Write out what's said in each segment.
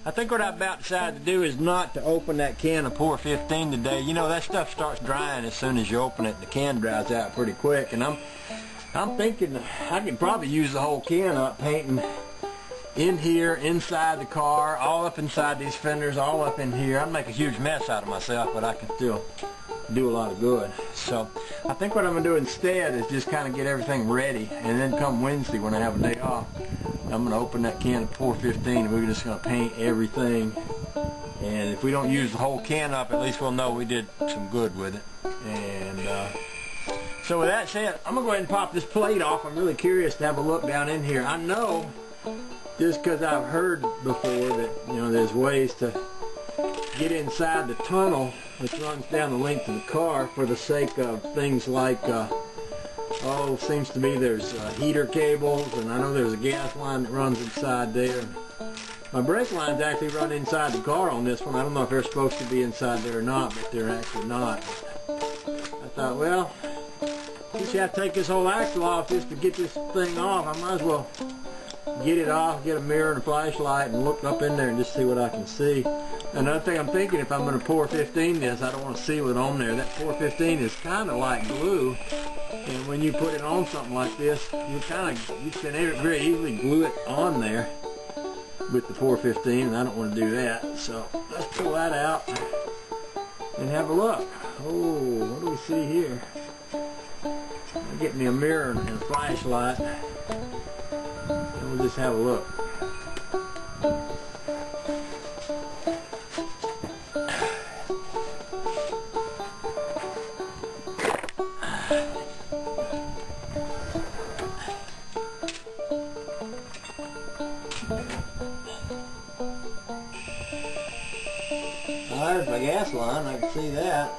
I think what I about decided to do is not to open that can of Pour 15 today. You know, that stuff starts drying as soon as you open it. The can dries out pretty quick, and I'm thinking I could probably use the whole can up, painting in here, inside the car, all up inside these fenders, all up in here. I'd make a huge mess out of myself, but I can still do a lot of good. So I think what I'm going to do instead is just kind of get everything ready, and then come Wednesday when I have a day off, I'm going to open that can of Pour 15 and we're just going to paint everything. And if we don't use the whole can up, at least we'll know we did some good with it. And so with that said, I'm going to go ahead and pop this plate off. I'm really curious to have a look down in here. I know, just because I've heard before that, you know, there's ways to get inside the tunnel which runs down the length of the car for the sake of things like, seems to me there's heater cables, and I know there's a gas line that runs inside there. My brake lines actually run inside the car on this one. I don't know if they're supposed to be inside there or not, but they're actually not. I thought, well, since you have to take this whole axle off just to get this thing off, I might as well get it off, get a mirror and a flashlight, and look up in there and just see what I can see. Another thing I'm thinking, if I'm going to Pour 15 this, I don't want to seal it on there. That Pour 15 is kind of like glue, and when you put it on something like this, you can very easily glue it on there with the Pour 15, and I don't want to do that. So let's pull that out and have a look. Oh, what do we see here? I'll get me a mirror and a flashlight, and we'll just have a look. There's my gas line, I can see that.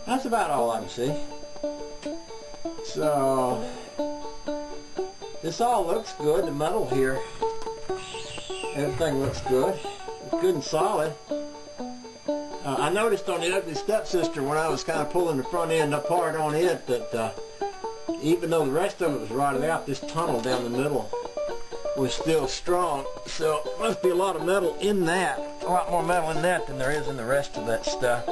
That's about all I can see. So, this all looks good. The metal here, everything looks good. It's good and solid. I noticed on the ugly stepsister when I was kind of pulling the front end apart on it that even though the rest of it was rotted out, this tunnel down the middle was still strong. So there must be a lot of metal in that, a lot more metal in that than there is in the rest of that stuff.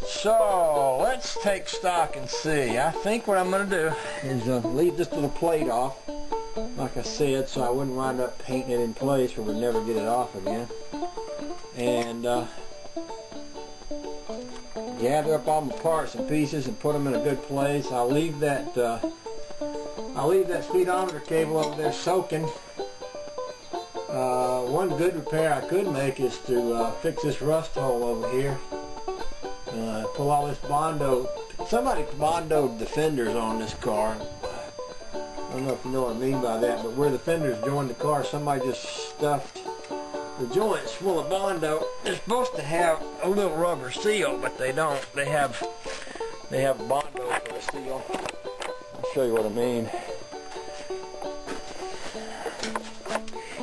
So let's take stock and see. I think what I'm going to do is leave this little plate off, like I said, so I wouldn't wind up painting it in place or would never get it off again. And gather up all my parts and pieces and put them in a good place. I'll leave that speedometer cable over there soaking. One good repair I could make is to fix this rust hole over here. Pull all this Bondo. Somebody Bondoed the fenders on this car. I don't know if you know what I mean by that, but where the fenders join the car, somebody just stuffed the joints full of Bondo. They're supposed to have a little rubber seal, but they don't. They have Bondo for a seal. I'll show you what I mean.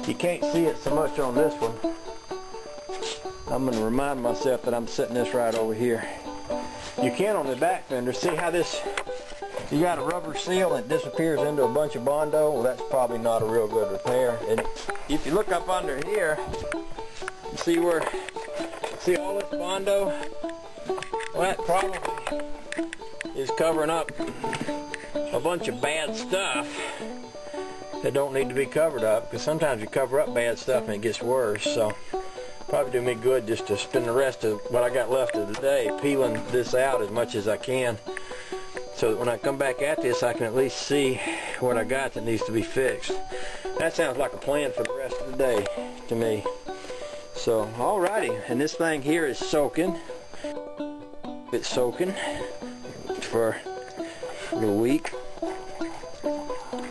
You can't see it so much on this one. I'm going to remind myself that I'm setting this right over here. You can on the back fender. See how this, you got a rubber seal and it disappears into a bunch of Bondo? Well, that's probably not a real good repair. And if you look up under here, you see all this Bondo? Well, that probably is covering up a bunch of bad stuff that don't need to be covered up, because sometimes you cover up bad stuff and it gets worse. So probably do me good just to spend the rest of what I got left of the day peeling this out as much as I can, so that when I come back at this I can at least see what I got that needs to be fixed. That sounds like a plan for the rest of the day to me. So alrighty, and this thing here is soaking. It's soaking for a week,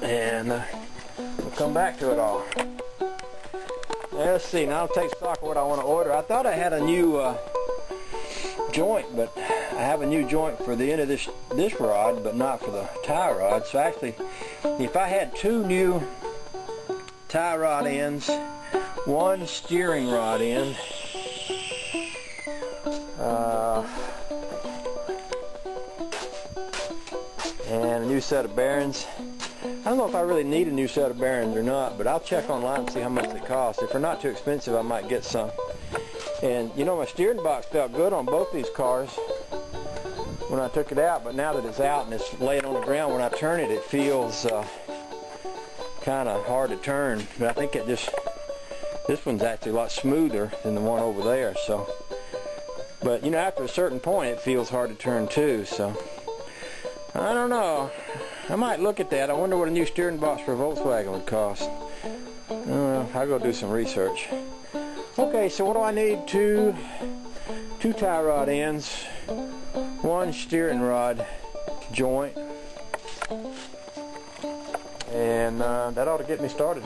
and we'll come back to it all. Let's see, now I'll take stock of what I want to order. I thought I had a new joint, but I have a new joint for the end of this rod, but not for the tie rod. So actually, if I had two new tie rod ends, one steering rod end, and a new set of bearings, don't know if I really need a new set of bearings or not, but I'll check online and see how much they cost. If they're not too expensive, I might get some. And you know, my steering box felt good on both these cars when I took it out, but now that it's out and it's laying on the ground, when I turn it, it feels kind of hard to turn. But I think this one's actually a lot smoother than the one over there. So, but you know, after a certain point, it feels hard to turn too. So, I don't know. I might look at that. I wonder what a new steering box for a Volkswagen would cost. I'll go do some research. Okay, so what do I need? Two tie rod ends, one steering rod joint, and that ought to get me started.